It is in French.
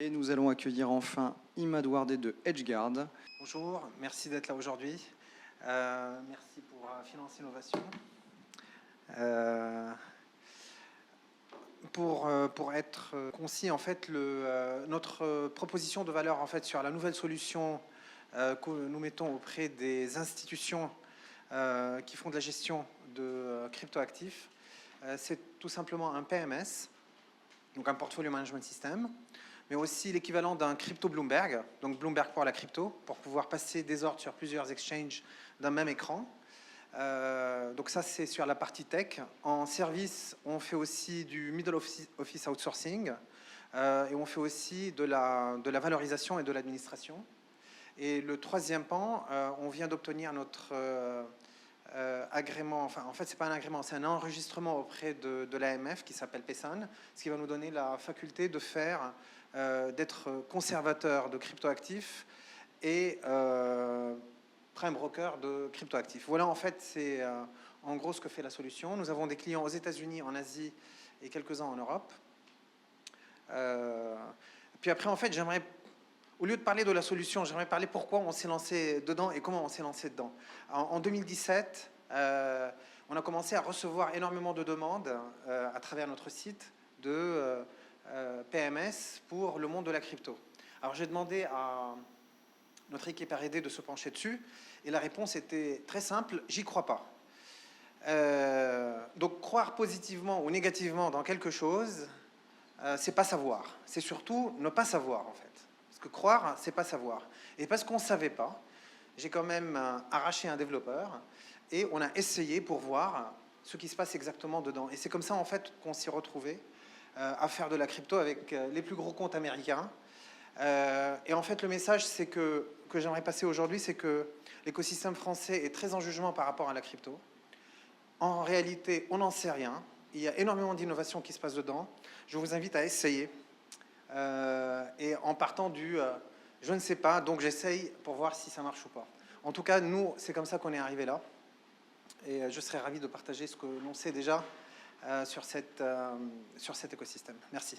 Et nous allons accueillir enfin Imad Wardé de EdgeGuard. Bonjour, merci d'être là aujourd'hui. Merci pour Finance Innovation. Pour être concis, en fait, notre proposition de valeur en fait, sur la nouvelle solution que nous mettons auprès des institutions qui font de la gestion de cryptoactifs, c'est tout simplement un PMS, donc un Portfolio Management System, mais aussi l'équivalent d'un crypto Bloomberg, donc Bloomberg pour la crypto, pour pouvoir passer des ordres sur plusieurs exchanges d'un même écran. Donc ça, c'est sur la partie tech. En service, on fait aussi du middle office outsourcing et on fait aussi de la valorisation et de l'administration. Et le troisième pan, on vient d'obtenir notre agrément, enfin en fait c'est pas un agrément, c'est un enregistrement auprès de l'AMF qui s'appelle PESAN, ce qui va nous donner la faculté de faire, d'être conservateur de cryptoactifs et prime broker de cryptoactifs. Voilà en fait c'est en gros ce que fait la solution. Nous avons des clients aux États-Unis, en Asie et quelques-uns en Europe. Puis après en fait j'aimerais, au lieu de parler de la solution, j'aimerais parler pourquoi on s'est lancé dedans et comment on s'est lancé dedans. En 2017, on a commencé à recevoir énormément de demandes à travers notre site de PMS pour le monde de la crypto. Alors j'ai demandé à notre équipe R&D de se pencher dessus et la réponse était très simple, j'y crois pas. Donc croire positivement ou négativement dans quelque chose, c'est pas savoir, c'est surtout ne pas savoir en fait. Parce que croire, c'est pas savoir. Et parce qu'on ne savait pas, j'ai quand même arraché un développeur et on a essayé pour voir ce qui se passe exactement dedans. Et c'est comme ça, en fait, qu'on s'est retrouvé à faire de la crypto avec les plus gros comptes américains. Et en fait, le message que j'aimerais passer aujourd'hui, c'est que l'écosystème français est très en jugement par rapport à la crypto. En réalité, on n'en sait rien. Il y a énormément d'innovations qui se passent dedans. Je vous invite à essayer. Et en partant du je ne sais pas, donc j'essaye pour voir si ça marche ou pas. En tout cas, nous, c'est comme ça qu'on est arrivé là. Et je serais ravi de partager ce que l'on sait déjà sur cet écosystème. Merci.